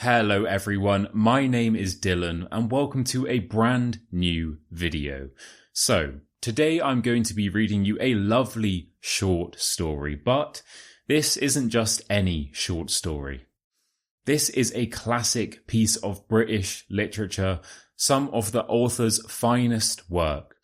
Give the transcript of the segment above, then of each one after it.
Hello everyone, my name is Dylan and welcome to a brand new video. So, today I'm going to be reading you a lovely short story, but this isn't just any short story. This is a classic piece of British literature, some of the author's finest work.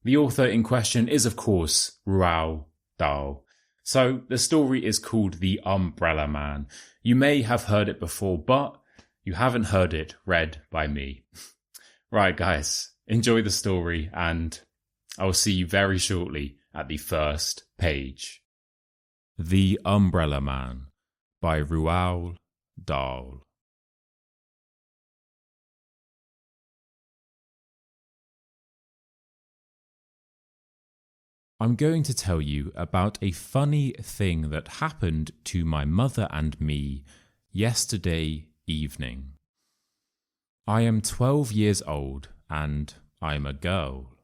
The author in question is of course Roald Dahl. So, the story is called The Umbrella Man. You may have heard it before, but you haven't heard it read by me. Right guys, enjoy the story and I'll see you very shortly at the first page. The Umbrella Man by Roald Dahl. I'm going to tell you about a funny thing that happened to my mother and me yesterday evening. I am 12 years old and I'm a girl.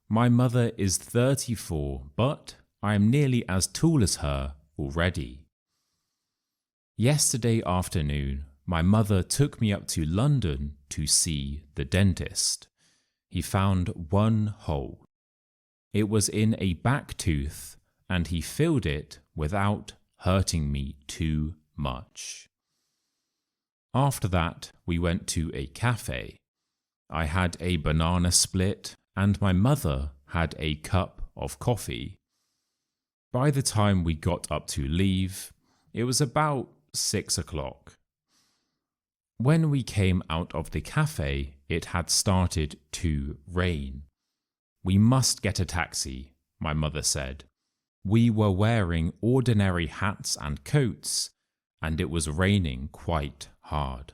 My mother is 34, but I am nearly as tall as her already. Yesterday afternoon, my mother took me up to London to see the dentist. He found one hole. It was in a back tooth and he filled it without hurting me too much. After that, we went to a cafe. I had a banana split and my mother had a cup of coffee. By the time we got up to leave, it was about 6 o'clock. When we came out of the cafe, it had started to rain. We must get a taxi, my mother said. We were wearing ordinary hats and coats, and it was raining quite hard.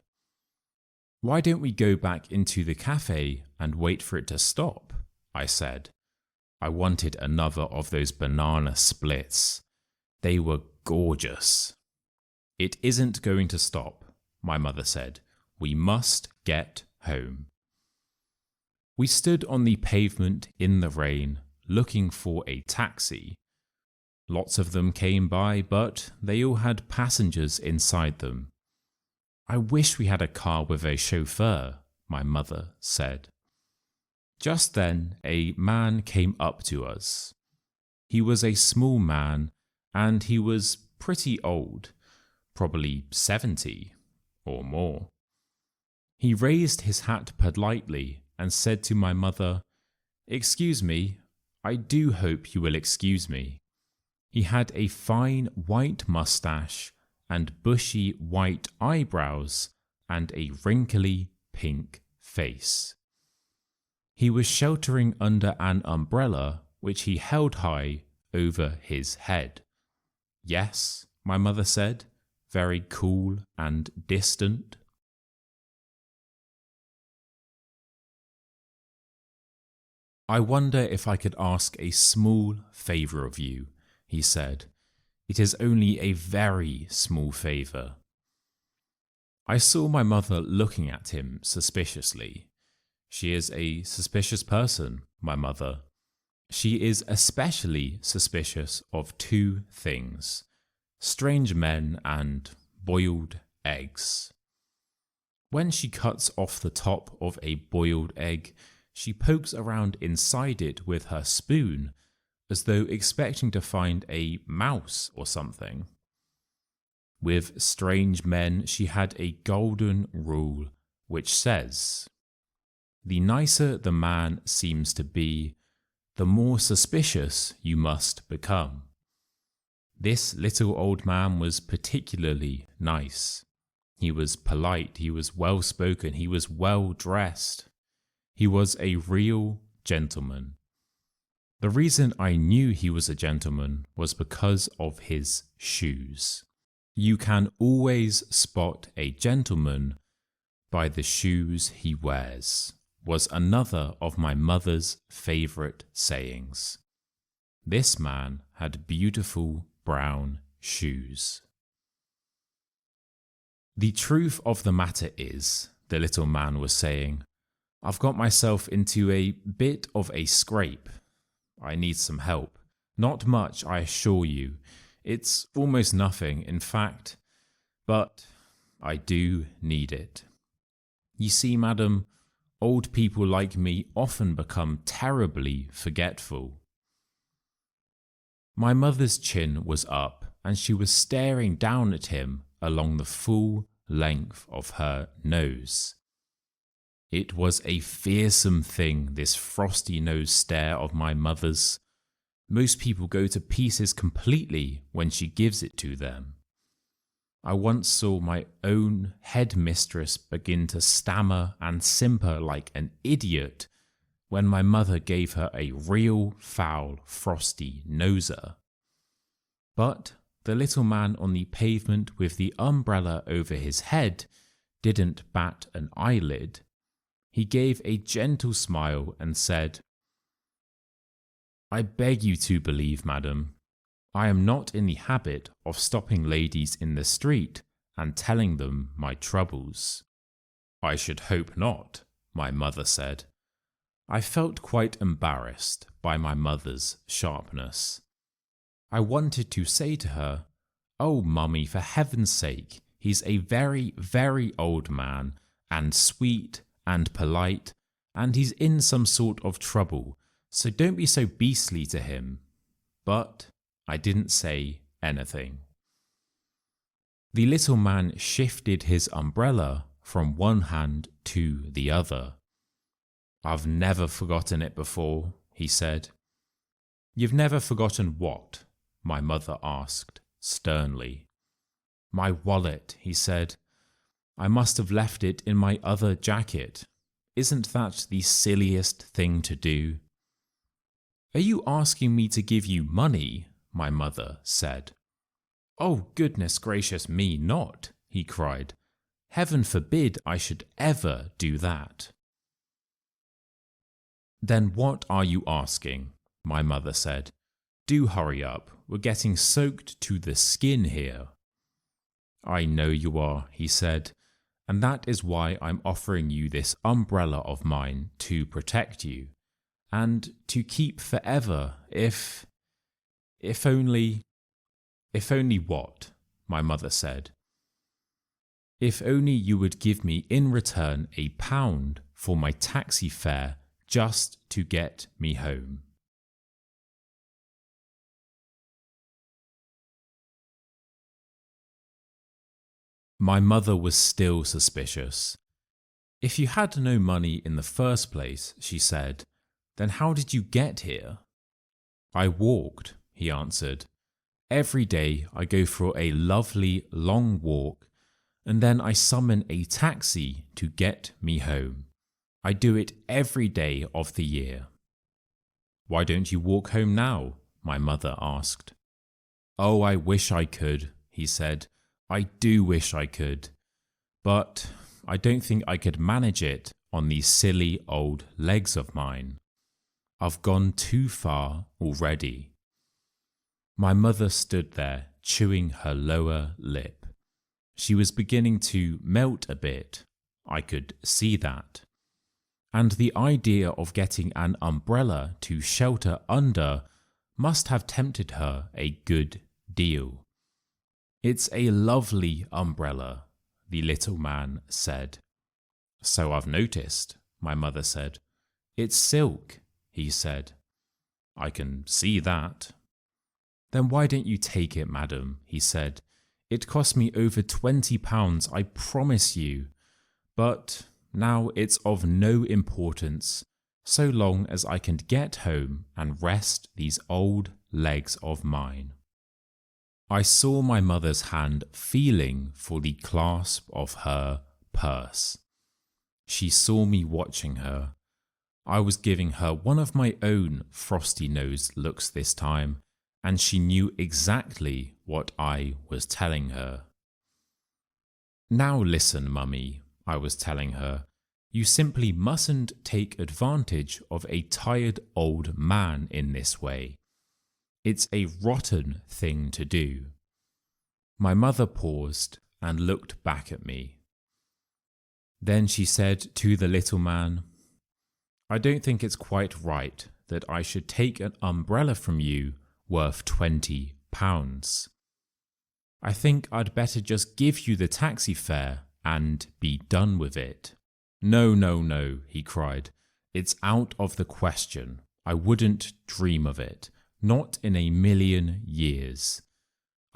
Why don't we go back into the cafe and wait for it to stop? I said. I wanted another of those banana splits. They were gorgeous. It isn't going to stop, my mother said. We must get home. We stood on the pavement in the rain, looking for a taxi. Lots of them came by, but they all had passengers inside them. I wish we had a car with a chauffeur, my mother said. Just then, a man came up to us. He was a small man, and he was pretty old, probably 70 or more. He raised his hat politely and said to my mother, "Excuse me, I do hope you will excuse me." He had a fine white mustache and bushy white eyebrows and a wrinkly pink face. He was sheltering under an umbrella which he held high over his head. Yes, my mother said, very cool and distant. I wonder if I could ask a small favour of you, he said. It is only a very small favour. I saw my mother looking at him suspiciously. She is a suspicious person, my mother. She is especially suspicious of two things: strange men and boiled eggs. When she cuts off the top of a boiled egg, she pokes around inside it with her spoon, as though expecting to find a mouse or something. With strange men, she had a golden rule which says, "The nicer the man seems to be, the more suspicious you must become." This little old man was particularly nice. He was polite, he was well spoken, he was well dressed. He was a real gentleman. The reason I knew he was a gentleman was because of his shoes. You can always spot a gentleman by the shoes he wears, was another of my mother's favourite sayings. This man had beautiful brown shoes. The truth of the matter is, the little man was saying, I've got myself into a bit of a scrape. I need some help. Not much, I assure you. It's almost nothing, in fact. But I do need it. You see, madam, old people like me often become terribly forgetful. My mother's chin was up, and she was staring down at him along the full length of her nose. It was a fearsome thing, this frosty nose stare of my mother's. Most people go to pieces completely when she gives it to them. I once saw my own headmistress begin to stammer and simper like an idiot when my mother gave her a real foul frosty noser. But the little man on the pavement with the umbrella over his head didn't bat an eyelid. He gave a gentle smile and said, "I beg you to believe, madam, I am not in the habit of stopping ladies in the street and telling them my troubles." "I should hope not," my mother said. I felt quite embarrassed by my mother's sharpness. I wanted to say to her, "Oh, mummy, for heaven's sake, he's a very, very old man, and sweet and polite, and he's in some sort of trouble, so don't be so beastly to him." But I didn't say anything. The little man shifted his umbrella from one hand to the other. "I've never forgotten it before," he said. "You've never forgotten what?" my mother asked sternly. "My wallet," he said. "I must have left it in my other jacket. Isn't that the silliest thing to do?" "Are you asking me to give you money?" my mother said. "Oh, goodness gracious me, not!" he cried. "Heaven forbid I should ever do that." "Then what are you asking?" my mother said. "Do hurry up, we're getting soaked to the skin here." "I know you are," he said, "and that is why I'm offering you this umbrella of mine to protect you, and to keep forever if only what?" my mother said. "If only you would give me in return £1 for my taxi fare just to get me home." My mother was still suspicious. "If you had no money in the first place," she said, "then how did you get here?" "I walked," he answered. "Every day I go for a lovely long walk, and then I summon a taxi to get me home. I do it every day of the year." "Why don't you walk home now?" my mother asked. "Oh, I wish I could," he said. "I do wish I could. But I don't think I could manage it on these silly old legs of mine. I've gone too far already." My mother stood there, chewing her lower lip. She was beginning to melt a bit. I could see that. And the idea of getting an umbrella to shelter under must have tempted her a good deal. "It's a lovely umbrella," the little man said. "So I've noticed," my mother said. "It's silk," he said. "I can see that." "Then why don't you take it, madam?" he said. "It cost me over £20, I promise you. But now it's of no importance, so long as I can get home and rest these old legs of mine." I saw my mother's hand feeling for the clasp of her purse. She saw me watching her. I was giving her one of my own frosty-nosed looks this time, and she knew exactly what I was telling her. "Now listen, mummy," I was telling her. "You simply mustn't take advantage of a tired old man in this way. It's a rotten thing to do." My mother paused and looked back at me. Then she said to the little man, "I don't think it's quite right that I should take an umbrella from you worth £20. I think I'd better just give you the taxi fare and be done with it." "No, no, no," he cried. "It's out of the question. I wouldn't dream of it. Not in a million years.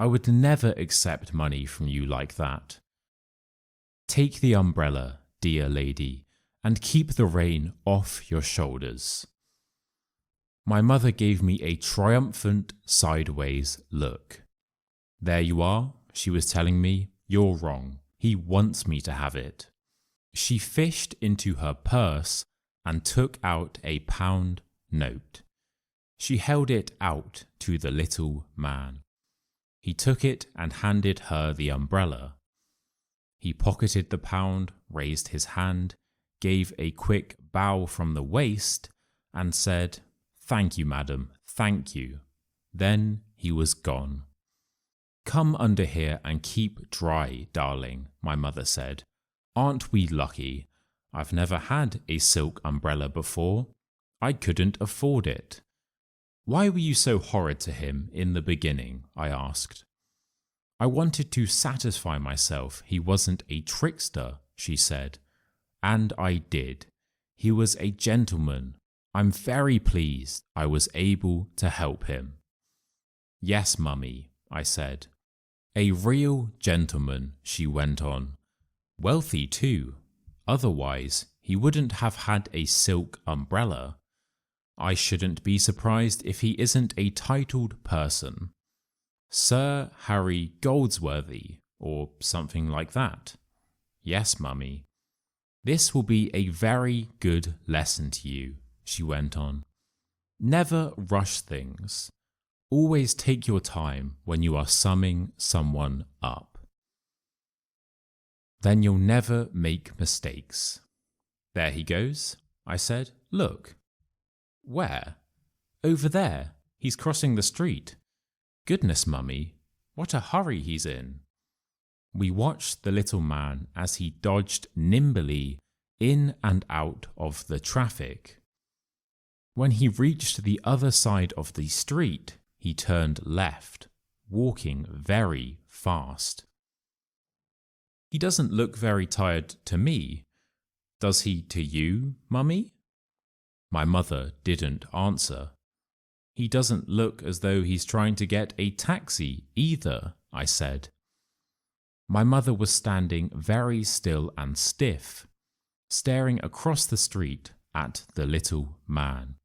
I would never accept money from you like that. Take the umbrella, dear lady, and keep the rain off your shoulders." My mother gave me a triumphant sideways look. "There you are," she was telling me. "You're wrong. He wants me to have it." She fished into her purse and took out a £1 note. She held it out to the little man. He took it and handed her the umbrella. He pocketed the £1, raised his hand, gave a quick bow from the waist, and said, "Thank you, madam, thank you." Then he was gone. "Come under here and keep dry, darling," my mother said. "Aren't we lucky? I've never had a silk umbrella before. I couldn't afford it." "Why were you so horrid to him in the beginning?" I asked. "I wanted to satisfy myself he wasn't a trickster," she said. "And I did. He was a gentleman. I'm very pleased I was able to help him." "Yes, mummy," I said. "A real gentleman," she went on. "Wealthy too. Otherwise, he wouldn't have had a silk umbrella. I shouldn't be surprised if he isn't a titled person. Sir Harry Goldsworthy, or something like that." "Yes, mummy." "This will be a very good lesson to you," she went on. "Never rush things. Always take your time when you are summing someone up. Then you'll never make mistakes." "There he goes," I said. "Look." "Where?" "Over there. He's crossing the street." "Goodness, mummy, what a hurry he's in." We watched the little man as he dodged nimbly in and out of the traffic. When he reached the other side of the street, he turned left, walking very fast. "He doesn't look very tired to me. Does he to you, mummy?" My mother didn't answer. "He doesn't look as though he's trying to get a taxi either," I said. My mother was standing very still and stiff, staring across the street at the little man.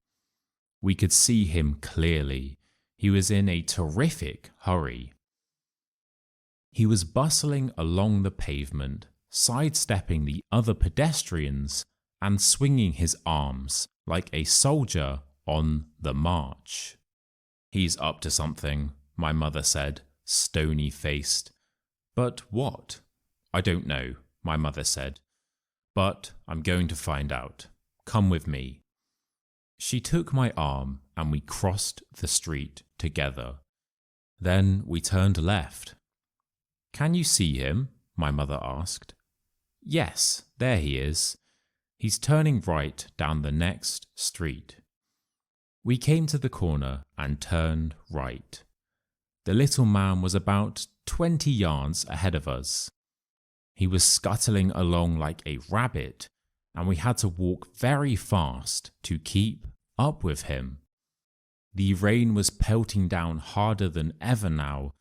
We could see him clearly. He was in a terrific hurry. He was bustling along the pavement, sidestepping the other pedestrians and swinging his arms like a soldier on the march. "He's up to something," my mother said, stony-faced. "But what?" "I don't know," my mother said. "But I'm going to find out. Come with me." She took my arm and we crossed the street together. Then we turned left. "Can you see him?" my mother asked. "Yes, there he is. He's turning right down the next street." We came to the corner and turned right. The little man was about 20 yards ahead of us. He was scuttling along like a rabbit, and we had to walk very fast to keep up with him. The rain was pelting down harder than ever now,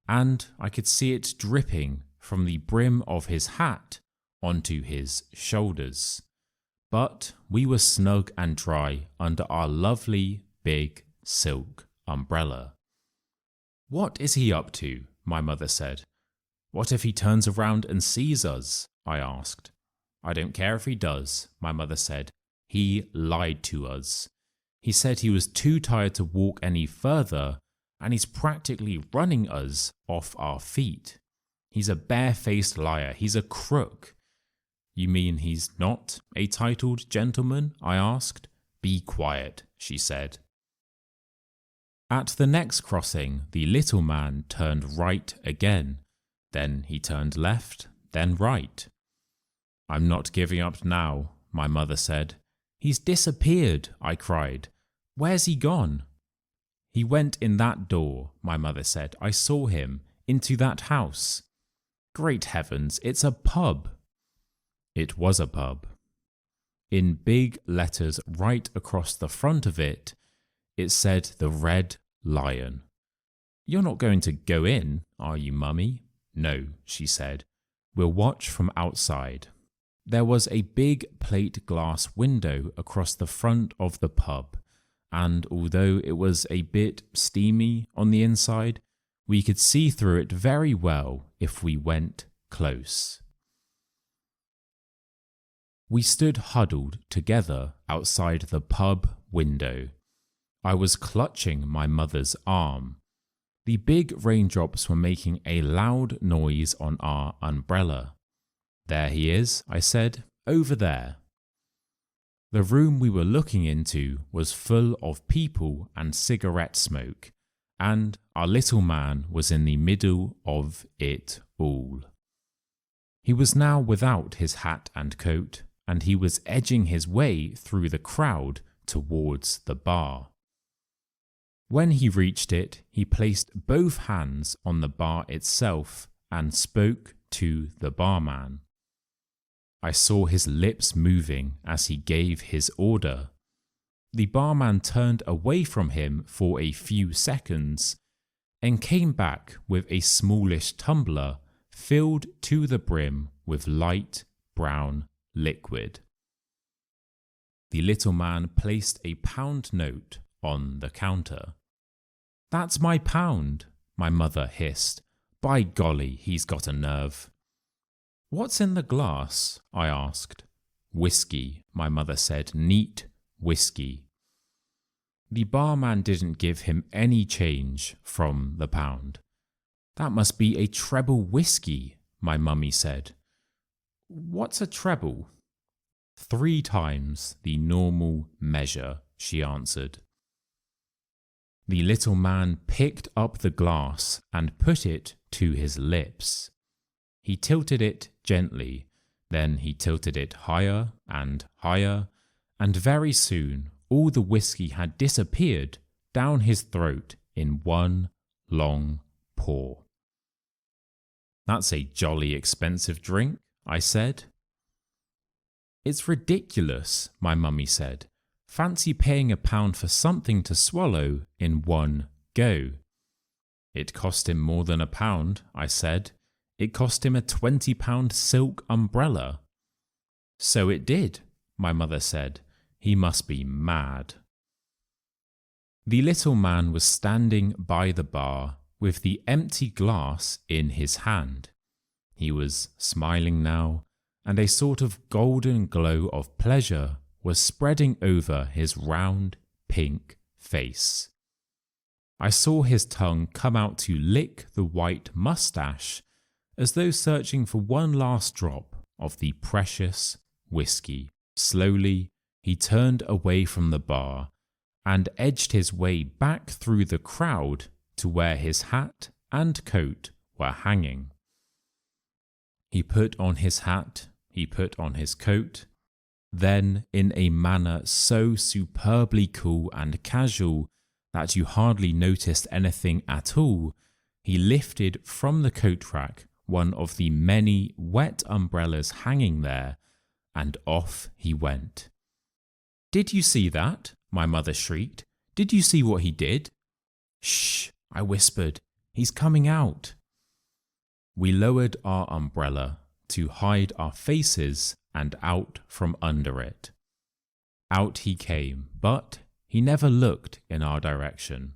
and I could see it dripping from the brim of his hat onto his shoulders. But we were snug and dry under our lovely big silk umbrella. "What is he up to?" my mother said. "What if he turns around and sees us?" I asked. "I don't care if he does," my mother said. "He lied to us. He said he was too tired to walk any further, and he's practically running us off our feet. He's a barefaced liar. He's a crook." "You mean he's not a titled gentleman?" I asked. "Be quiet," she said. At the next crossing, the little man turned right again. Then he turned left, then right. "I'm not giving up now," my mother said. "He's disappeared," I cried. "Where's he gone?" "He went in that door," my mother said. "I saw him. into that house? Great heavens, it's a pub. It was a pub. In big letters right across the front of it, it said the Red Lion. You're not going to go in, are you, Mummy? No, she said. We'll watch from outside. There was a big plate glass window across the front of the pub, and although it was a bit steamy on the inside, we could see through it very well if we went close. We stood huddled together outside the pub window. I was clutching my mother's arm. The big raindrops were making a loud noise on our umbrella. There he is, I said, over there. The room we were looking into was full of people and cigarette smoke, and our little man was in the middle of it all. He was now without his hat and coat, and he was edging his way through the crowd towards the bar. When he reached it, he placed both hands on the bar itself and spoke to the barman. I saw his lips moving as he gave his order. The barman turned away from him for a few seconds and came back with a smallish tumbler filled to the brim with light brown liquid. The little man placed a pound note on the counter. That's my pound, my mother hissed. By golly, he's got a nerve. What's in the glass? I asked. Whiskey, my mother said. Neat whiskey. The barman didn't give him any change from the pound. That must be a treble whiskey, my mummy said. What's a treble? 3 times the normal measure, she answered. The little man picked up the glass and put it to his lips. He tilted it gently, then he tilted it higher, and very soon all the whiskey had disappeared down his throat in one long pour. That's a jolly expensive drink, I said. It's ridiculous, my mummy said. Fancy paying £1 for something to swallow in one go. It cost him more than £1, I said. It cost him a £20 silk umbrella. So it did, my mother said. He must be mad. The little man was standing by the bar with the empty glass in his hand. He was smiling now, and a sort of golden glow of pleasure was spreading over his round, pink face. I saw his tongue come out to lick the white moustache as though searching for one last drop of the precious whiskey. Slowly, he turned away from the bar and edged his way back through the crowd to where his hat and coat were hanging. He put on his hat, he put on his coat. Then, in a manner so superbly cool and casual that you hardly noticed anything at all, he lifted from the coat rack one of the many wet umbrellas hanging there, and off he went. Did you see that? My mother shrieked. Did you see what he did? Shh, I whispered. He's coming out. We lowered our umbrella to hide our faces and out from under it. Out he came, but he never looked in our direction.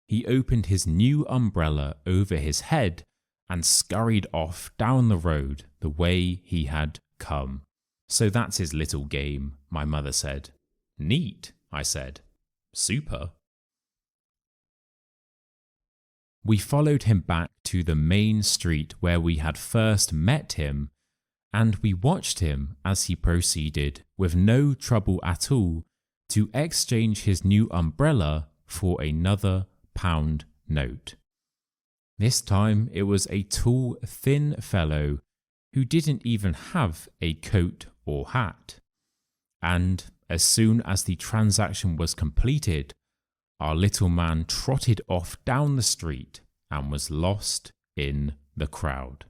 He opened his new umbrella over his head and scurried off down the road the way he had come. So that's his little game, my mother said. Neat, I said. Super. We followed him back to the main street where we had first met him, and we watched him as he proceeded, with no trouble at all, to exchange his new umbrella for another pound note. This time it was a tall, thin fellow who didn't even have a coat or hat. And as soon as the transaction was completed, our little man trotted off down the street and was lost in the crowd.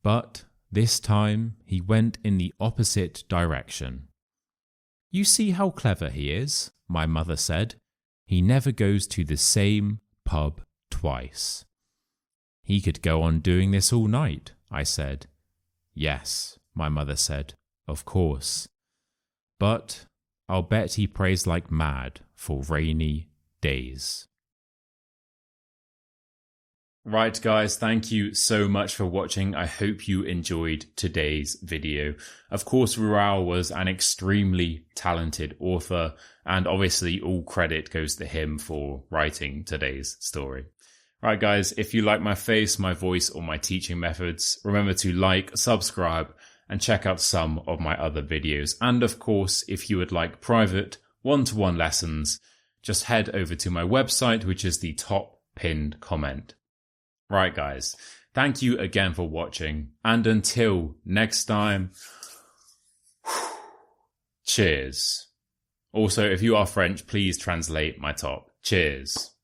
But this time he went in the opposite direction. You see how clever he is, my mother said. He never goes to the same pub twice. He could go on doing this all night, I said. Yes, my mother said, of course. But I'll bet he prays like mad for rainy days. Right guys, thank you so much for watching. I hope you enjoyed today's video. Of course, Roald was an extremely talented author, and obviously all credit goes to him for writing today's story. Right guys, if you like my face, my voice, or my teaching methods, remember to like, subscribe, and check out some of my other videos. And of course, if you would like private one-to-one lessons, just head over to my website, which is the top pinned comment. Right guys, thank you again for watching, and until next time, cheers. Also, if you are French, please translate my top. Cheers.